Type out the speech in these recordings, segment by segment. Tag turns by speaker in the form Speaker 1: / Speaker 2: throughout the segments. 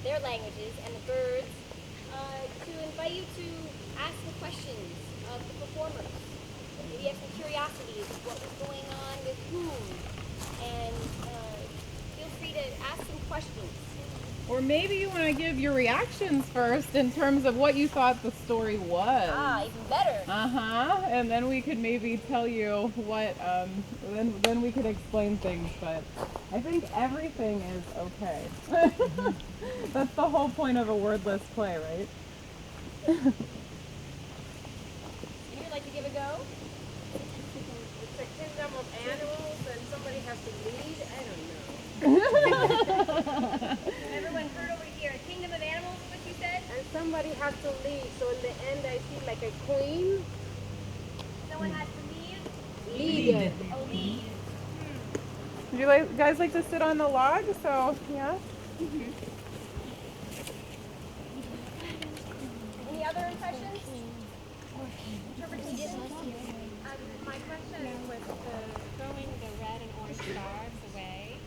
Speaker 1: their languages and the birds, to invite you to ask the questions of the performers. Maybe have some curiosities of what was going on with whom, and feel free to ask some questions.
Speaker 2: Or maybe you want to give your reactions first in terms of what you thought the story was.
Speaker 1: Ah, even better.
Speaker 2: And then we could maybe tell you what, then we could explain things, but I think everything is okay. That's the whole point of a wordless play, right?
Speaker 1: Would you like to give a go?
Speaker 3: It's a kingdom of animals and somebody has to lead? I don't know.
Speaker 1: Everyone heard over here, a kingdom of animals, what you said?
Speaker 3: And somebody has to lead. So in the end I see like a queen.
Speaker 1: Someone has to lead?
Speaker 3: Lead.
Speaker 1: Oh, lead.
Speaker 2: Would you guys like to sit on the log? So, yeah.
Speaker 1: Any other impressions? Interpretations?
Speaker 4: My question was throwing the red and orange scarves away.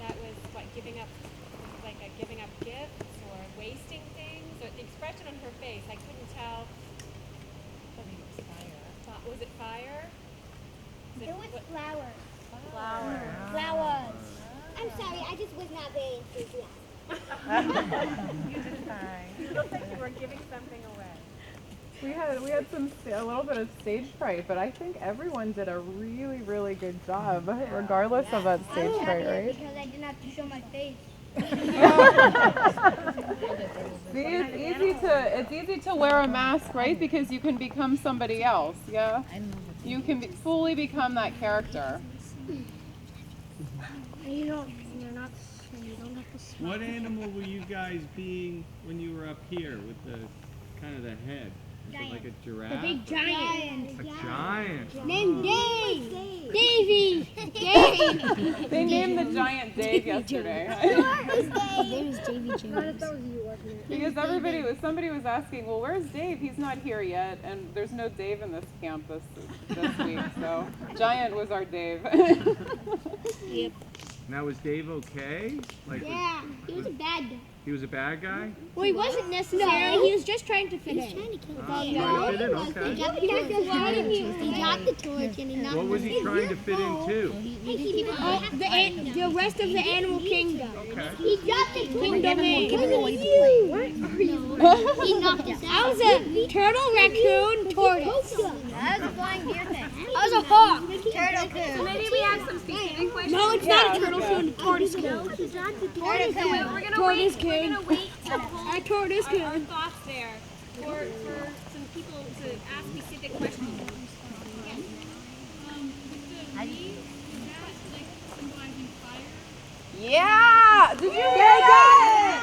Speaker 4: That was what, giving up gifts or wasting things? Or the expression on her face, I couldn't tell. I think it was fire. Was it fire?
Speaker 5: It was flowers.
Speaker 1: Flowers.
Speaker 5: Flowers. I'm sorry, I just was not very enthusiastic.
Speaker 4: You did fine. You looked like you were giving something away.
Speaker 2: We had a little bit of stage fright, but I think everyone did a really, really good job, regardless of that stage fright, right?
Speaker 5: Because I didn't have to show my face.
Speaker 2: See, it's easy to wear a mask, right? Because you can become somebody else. Yeah, you can fully become that character.
Speaker 5: You don't have to smile.
Speaker 6: What animal were you guys being when you were up here with the kind of the head? Was it like a giraffe?
Speaker 5: The big giant.
Speaker 6: A giant.
Speaker 5: Named Dave. Davey. Dave.
Speaker 2: They named the giant Dave yesterday.
Speaker 5: His name is Davey Jones.
Speaker 2: Because somebody was asking, well, where's Dave? He's not here yet, and there's no Dave in this camp this week, so Giant was our Dave.
Speaker 5: Yep.
Speaker 6: Now, was Dave okay?
Speaker 5: Yeah, he was a bad guy.
Speaker 6: He was a bad guy?
Speaker 5: Well, he wasn't necessarily. He was just trying to fit in. He was trying to kill
Speaker 6: Trying to fit in, okay.
Speaker 5: He got the torch and he knocked
Speaker 6: What was he trying to fit into?
Speaker 5: the rest of the animal kingdom.
Speaker 6: Okay.
Speaker 5: He dropped the kingdom in. He knocked us out. I was a turtle, raccoon, tortoise.
Speaker 1: That was a flying deer thing.
Speaker 5: I was a hawk.
Speaker 1: Turtle coon.
Speaker 4: Maybe we have some specific questions.
Speaker 5: No, it's not a turtle coon, a tortoise coon.
Speaker 4: We're gonna
Speaker 5: Tortoise
Speaker 4: wait. We're
Speaker 5: coon.
Speaker 4: gonna wait to hold
Speaker 5: A tortoise
Speaker 4: our
Speaker 5: coon.
Speaker 4: thoughts there for some people to ask specific questions. With the leaves, is that like symbolizing fire?
Speaker 2: Yeah! Did you hear that?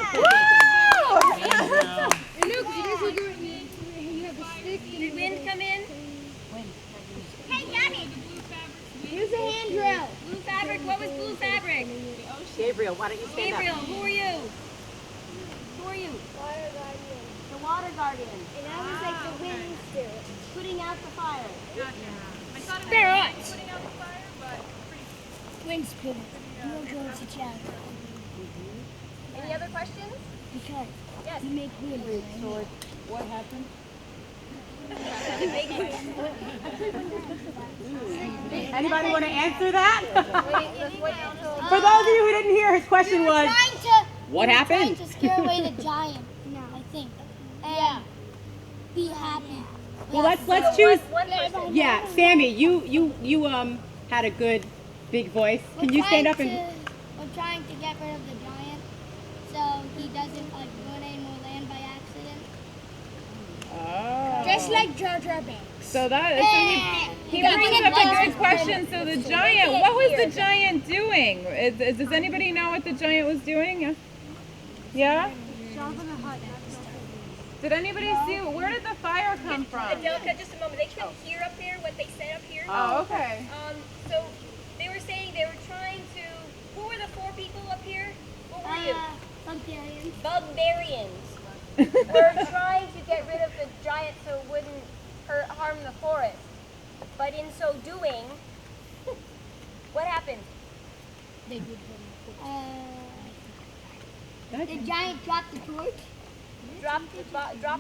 Speaker 1: Did wind come in?
Speaker 5: Hey, Daddy.
Speaker 4: Blue fabric.
Speaker 5: Use a hand drill.
Speaker 1: Blue fabric? What was blue fabric?
Speaker 3: Gabriel, why don't you stand
Speaker 1: Gabriel, who are you? Who are you?
Speaker 5: Water guardian.
Speaker 1: The water guardian.
Speaker 5: And I was like the wind spirit.
Speaker 1: Putting out the fire.
Speaker 4: I thought it was
Speaker 5: They're hot.
Speaker 4: putting out the fire, but
Speaker 5: Wind spirit. You don't go to chat.
Speaker 1: Any other questions?
Speaker 5: Because
Speaker 1: Yes.
Speaker 5: you make wind.
Speaker 3: So what happened? Anybody want to answer that? For those of you who didn't hear, his question was, what happened?
Speaker 5: Trying to scare away the giant. No, I think. And be happy.
Speaker 3: Well, let's choose.
Speaker 1: One person.
Speaker 3: Yeah, Sammy, you had a good big voice. Can you stand up and?
Speaker 5: We're trying to get rid of the giant, so he doesn't like run any more land by accident.
Speaker 2: Oh.
Speaker 5: Just like Jar Jar Binks.
Speaker 2: So he brings up a good question. So the giant, what was the giant doing? Does anybody know what the giant was doing? Yeah? Did anybody see, where did the fire come from?
Speaker 1: Adelka, just a moment. They couldn't hear up here what they said up here.
Speaker 2: Oh, okay.
Speaker 1: So they were saying they were trying to. Who were the four people up here? What were you?
Speaker 5: Barbarians.
Speaker 1: Barbarians. We're trying to get rid of the giant so it wouldn't harm the forest. But in so doing, what happened?
Speaker 5: They did. The giant dropped the torch.
Speaker 1: Drop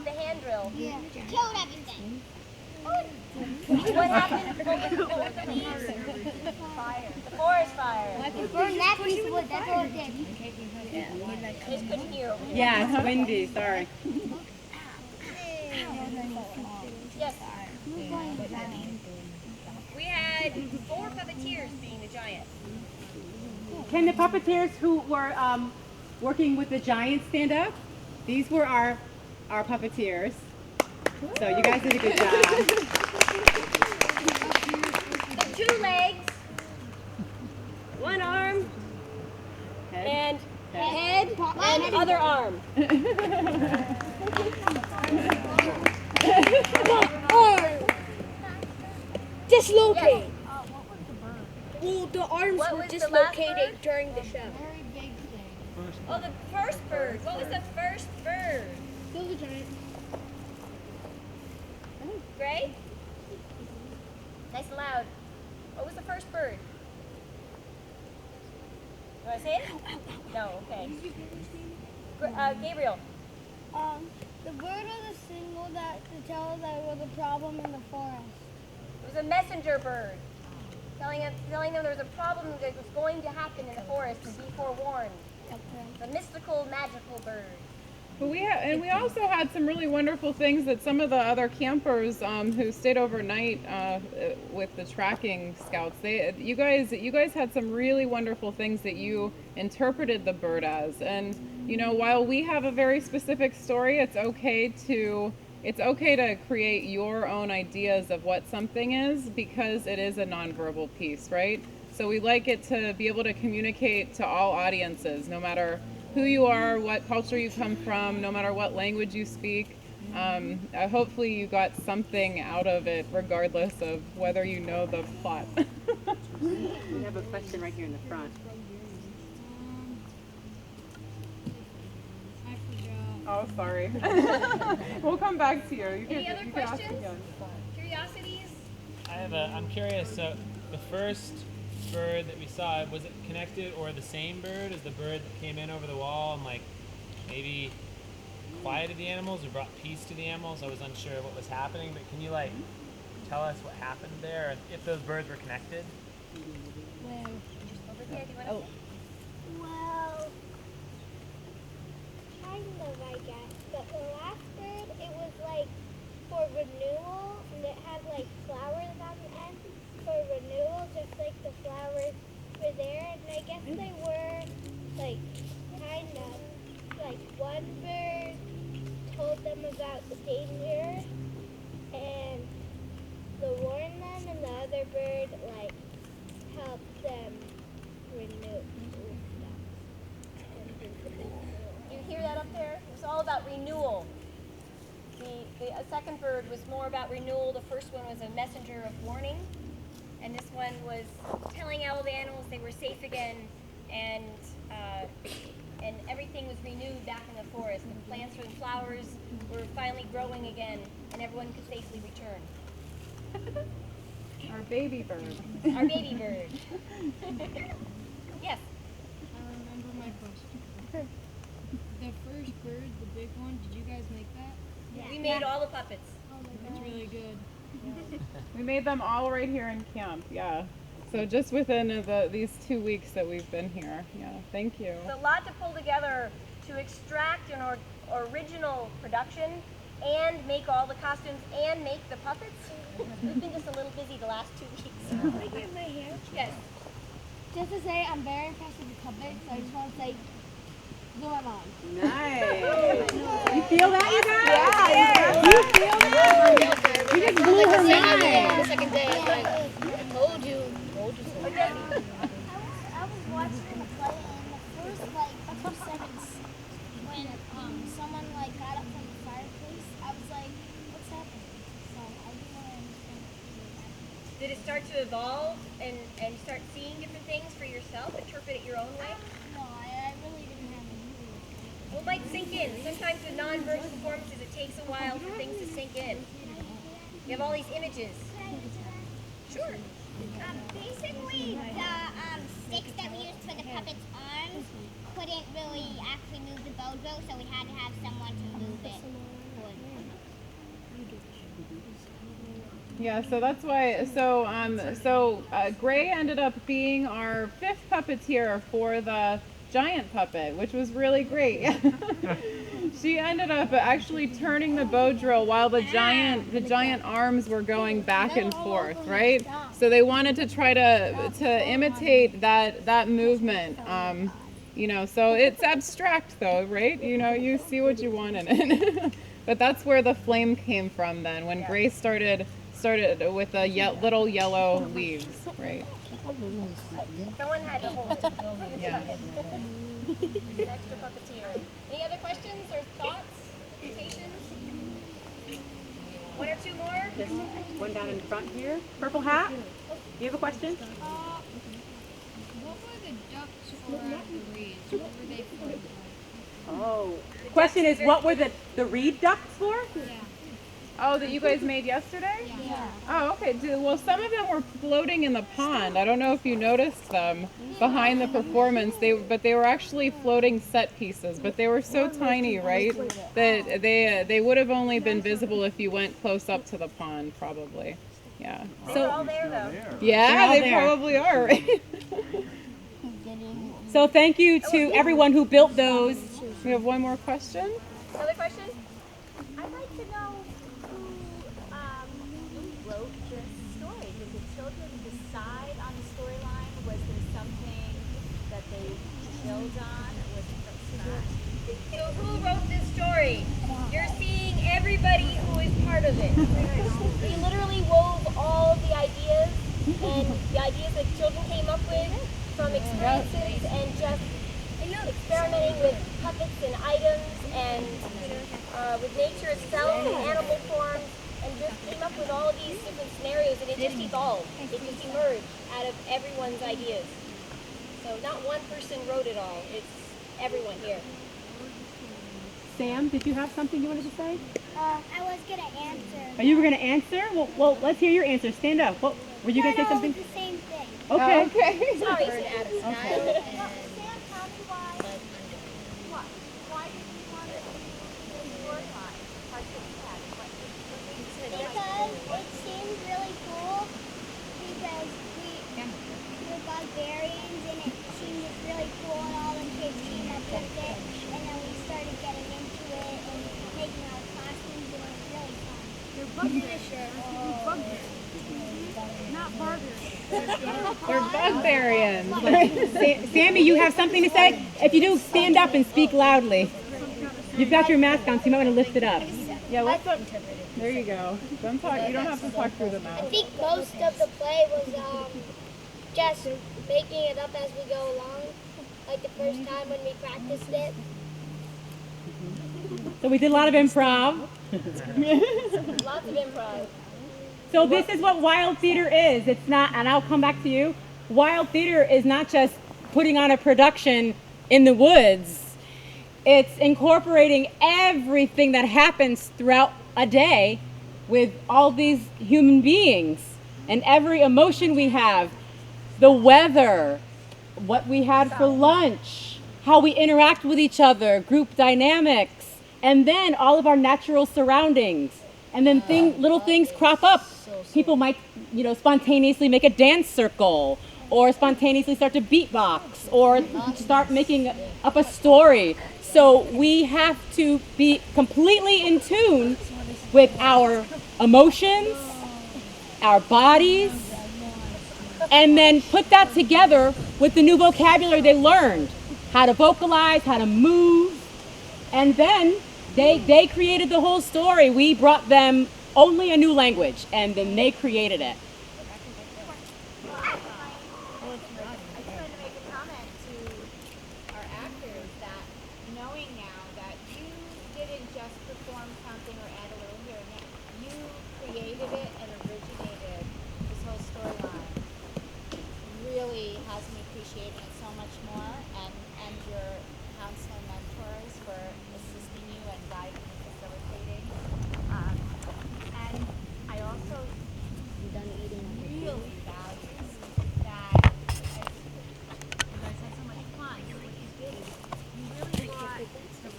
Speaker 1: the hand drill.
Speaker 5: Yeah. Killed everything.
Speaker 1: What happened? What was the reason? Fire. The forest fire.
Speaker 5: It burned that piece of wood. That's all it did.
Speaker 1: I just couldn't hear over here.
Speaker 3: Yeah, it's windy. Sorry.
Speaker 1: Yes. We had 4 puppeteers being the giant.
Speaker 3: Can the puppeteers who were working with the giant stand up? These were our puppeteers. So you guys did a good job.
Speaker 1: So 2 legs, 1 arm, and head, and other arm.
Speaker 7: Dislocate.
Speaker 1: Yes.
Speaker 7: Well, the arms
Speaker 1: What
Speaker 7: were
Speaker 1: was the last
Speaker 7: dislocated
Speaker 1: bird?
Speaker 7: during the show.
Speaker 5: Very big thing.
Speaker 1: Oh, the first bird. What was the first bird?
Speaker 5: Kill the giant.
Speaker 1: Gray? Nice and loud. What was the first bird? You want to say it? No, okay. Gabriel.
Speaker 5: The bird was a signal that to tell us that there was a problem in the forest.
Speaker 1: It was a messenger bird. Telling them there was a problem that was going to happen in the forest to be forewarned. The mystical, magical bird.
Speaker 2: But we also had some really wonderful things that some of the other campers who stayed overnight with the tracking scouts. You guys had some really wonderful things that you interpreted the bird as. And you know, while we have a very specific story, it's okay to create your own ideas of what something is, because it is a nonverbal piece, right? So we like it to be able to communicate to all audiences, no matter who you are, what culture you come from, no matter what language you speak. Hopefully you got something out of it, regardless of whether you know the plot.
Speaker 3: We have a question right here in the front.
Speaker 5: I forgot.
Speaker 2: Oh, sorry. We'll come back to you.
Speaker 1: Any other
Speaker 2: you can ask
Speaker 1: questions?
Speaker 2: again.
Speaker 1: Curiosities?
Speaker 8: I'm curious, so the first bird that we saw, was it connected or the same bird as the bird that came in over the wall and like maybe quieted the animals or brought peace to the animals? I was unsure what was happening, but can you like tell us what happened there, if those birds were connected?
Speaker 1: Over here, do you want to
Speaker 5: Well, kind of, I guess. But the last bird, it was like for renewal, and it had like flowers on the end for renewal, just like the flowers were there. And I guess they were like kind of like one bird told them about the danger and warned them, and the other bird like helped them renew
Speaker 1: You hear that up there? It was all about renewal. The second bird was more about renewal. The first one was a messenger of warning, and this one was telling all the animals they were safe again, and everything was renewed back in the forest. The plants and flowers were finally growing again, and everyone could safely return.
Speaker 2: Our baby bird.
Speaker 1: Our baby bird. Yes.
Speaker 9: I remember my question. The first bird, the big one, did you guys make that?
Speaker 1: We made all the puppets.
Speaker 9: That's really good.
Speaker 2: We made them all right here in camp, yeah. So just within these 2 weeks that we've been here, yeah. Thank you.
Speaker 1: It's a lot to pull together to extract an original production and make all the costumes and make the puppets. We've been just a little busy the last 2 weeks.
Speaker 5: Can I get my hair?
Speaker 1: Yes.
Speaker 5: Just to say, I'm very impressed with the puppet, so I just want to say, glue them on.
Speaker 3: Nice. You feel that, you guys? Yeah. You feel that? You just blew her mind.
Speaker 7: The second day, I told you.
Speaker 5: I was watching the play, and the first like 2 seconds when someone like got up from the fireplace, I was like, what's happening? So I didn't really understand what was happening.
Speaker 1: Did it start to evolve and start seeing different things for yourself, interpret it your own way?
Speaker 5: No, I really didn't have a clue.
Speaker 1: Well, it might sink in. Sometimes with non-verbal performances, it takes a while for things to sink in. You have all these images. Sure.
Speaker 5: Basically, the sticks that we used for the puppet's arms couldn't really actually move the mojo, so we had to have someone to move it.
Speaker 2: Yeah, so that's why. So Gray ended up being our 5th puppeteer for the giant puppet, which was really great. She ended up actually turning the bow drill while the giant arms were going back and forth, right? So they wanted to try to imitate that movement. You know, so it's abstract though, right? You know, you see what you want in it. But that's where the flame came from then, when Gray started with the little yellow leaves, right?
Speaker 1: Someone had to hold it.
Speaker 2: Yeah.
Speaker 1: Extra puppeteer. Any other questions or thoughts? Invitations? One or two more?
Speaker 3: This one down in front here. Purple hat. You have a question?
Speaker 9: What were the ducks for out of the reeds? What were they for?
Speaker 3: Oh. Question is, what were the reed ducks for?
Speaker 9: Yeah.
Speaker 2: Oh, that you guys made yesterday?
Speaker 9: Yeah.
Speaker 2: Oh, okay. Well, some of them were floating in the pond. I don't know if you noticed them behind the performance. But they were actually floating set pieces. But they were so tiny, right? That they would have only been visible if you went close up to the pond, probably. Yeah.
Speaker 1: They're all there though.
Speaker 2: Yeah, they
Speaker 3: there.
Speaker 2: probably are, right?
Speaker 3: So thank you to everyone who built those.
Speaker 2: We have one more question.
Speaker 1: Another question?
Speaker 10: I'd like to know who wrote this story. Did the children decide on the storyline? Was there something that they chose on, or was it from scratch?
Speaker 1: So who wrote this story? You're seeing everybody who is part of it. We literally wove all of the ideas and the ideas that children came up with from experiences and just experimenting with puppets and items and with nature itself and animal forms, and just came up with all of these different scenarios, and it just evolved. It just emerged out of everyone's ideas. So not one person wrote it all. It's everyone here.
Speaker 3: Sam, did you have something you wanted to say?
Speaker 5: I was gonna answer.
Speaker 3: Oh, you were going to answer? Well, let's hear your answer. Stand up. What, were you going to say something?
Speaker 5: It was the same thing.
Speaker 3: Okay.
Speaker 2: Okay.
Speaker 1: Sorry, it's an Adam's
Speaker 10: Sam, tell me why did you want to do the storyline? Parts that you had.
Speaker 5: Because it seemed really cool, because we're barbarians and it seemed really cool, and all the kids came up with it, and then we started getting into it and making our costumes, and it was really fun.
Speaker 7: You're bugbears. Not burgers.
Speaker 2: We're bugbearians.
Speaker 3: Sammy, you have something to say? If you do, stand up and speak loudly. You've got your mask on, so you might want to lift it up.
Speaker 2: Yeah, what's up? There you go. Don't talk. You don't have to talk through the
Speaker 5: I
Speaker 2: mouth.
Speaker 5: think most of the play was just making it up as we go along, like the first time when we practiced it.
Speaker 3: So we did a lot of improv.
Speaker 1: Lots of improv.
Speaker 3: So this is what wild theater is. It's not, and I'll come back to you. Wild theater is not just putting on a production in the woods. It's incorporating everything that happens throughout a day with all these human beings and every emotion we have, the weather, what we had for lunch, how we interact with each other, group dynamics, and then all of our natural surroundings. And then little things crop up. People might, spontaneously make a dance circle, or spontaneously start to beatbox, or start making up a story. So we have to be completely in tune with our emotions, our bodies, and then put that together with the new vocabulary they learned, how to vocalize, how to move, and then they created the whole story. We brought them only a new language, and then they created it.
Speaker 10: I just wanted to make a comment to our actors that knowing now that you didn't just perform something or add a little here and there, you created it and originated this whole storyline. Really has me appreciating it so much more, and your counselor mentors for assisting you and guiding and facilitating. And I also really value that you guys had so much fun. So what you did is you really brought the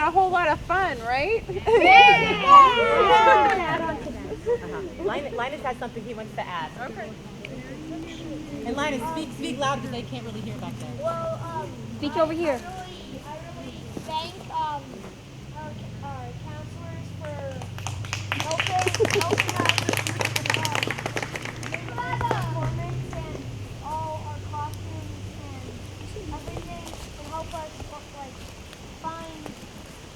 Speaker 2: a whole lot of fun, right?
Speaker 3: Linus has something he wants to add. Okay. And Linus, speak loud because they can't really hear back there.
Speaker 5: Well,
Speaker 1: Speak over here.
Speaker 5: I really thank our counselors for helping us with our performance and all our costumes and everything to help us like find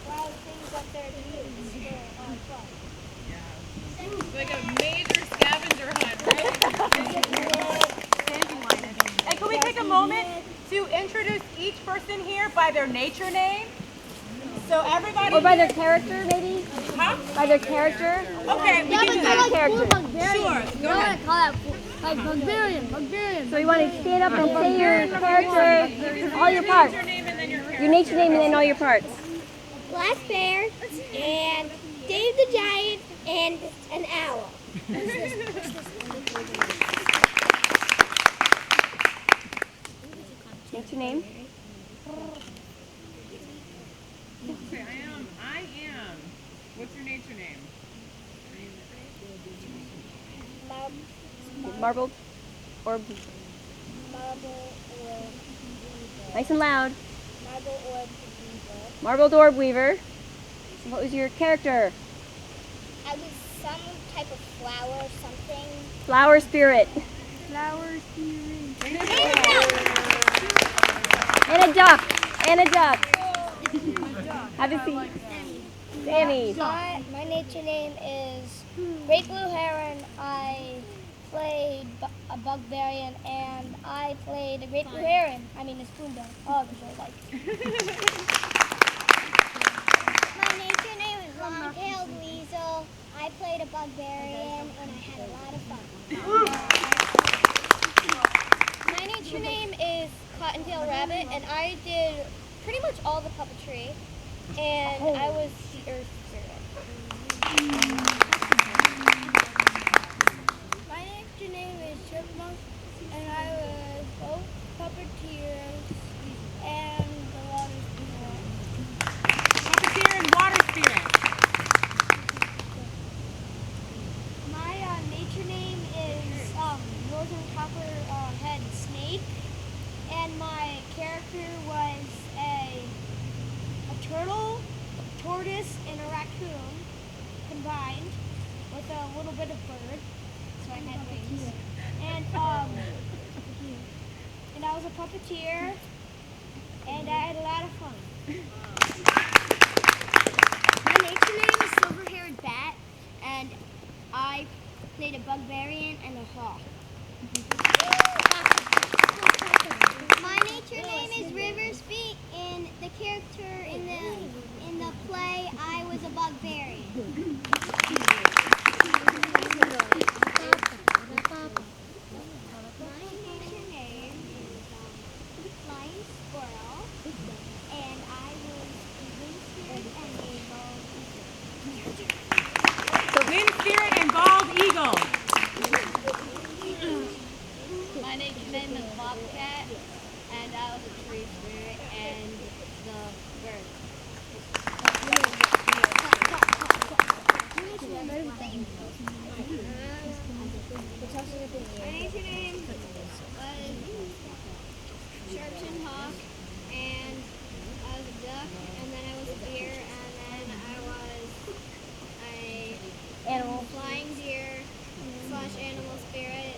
Speaker 5: wild things up there to use for our club.
Speaker 2: It's like a major scavenger hunt, right?
Speaker 3: And can we take a moment to introduce each person here by their nature name? So everybody...
Speaker 1: Or by their character, maybe?
Speaker 3: Huh?
Speaker 1: By their character?
Speaker 3: Okay, we can do that.
Speaker 1: Character.
Speaker 3: Sure, go ahead.
Speaker 7: Call that like Bugbearian.
Speaker 1: So you want to stand up and say your character, all your parts. Your nature name and then all your parts.
Speaker 5: Black Bear and Dave the Giant and an owl.
Speaker 1: Nature name?
Speaker 2: Okay, I am. What's your nature name?
Speaker 1: Marbled or
Speaker 5: Marble orb.
Speaker 1: nice and loud.
Speaker 5: Marble orb.
Speaker 1: Marbled orb weaver. What was your character?
Speaker 5: I was some type of flower or something.
Speaker 1: Flower spirit.
Speaker 7: Flowers, spirit.
Speaker 1: And a duck. And a duck. Have a seat. Sammy.
Speaker 5: My nature name is Great Blue Heron. I played a Bugbearian and I played a Great Blue Heron. I mean a spoonbill. Oh, it was really like. My nature name is Long-Tailed Weasel. I played a Bugbearian and I had a lot of fun. My nature name is Cottontail Rabbit and I did pretty much all the puppetry. And I was the Earth Spirit. My nature name is Chipmunk, and I was both puppeteers and the water spirit.
Speaker 3: Puppeteer and water spirit.
Speaker 5: My nature name is Northern Copperhead Snake, and my character was a turtle, a tortoise, and a raccoon combined with a little bit of bird, so I had wings. And I was a puppeteer, and I had a lot of fun. My nature name is Silver-Haired Bat, and I played a Bugbearian and a hawk. My nature name is River Speak, and the character in the play, I was a Bugbearian. My nature name is Flying Squirrel, and I was a Wind Spirit and a Bald Eagle.
Speaker 3: The Wind Spirit and Bald Eagle.
Speaker 1: My nature name is Bobcat, and I was a tree spirit and the bird.
Speaker 5: My nature name was Sharpton Hawk, and I was a duck, and then I was a deer, and then I was a flying deer / animal spirit.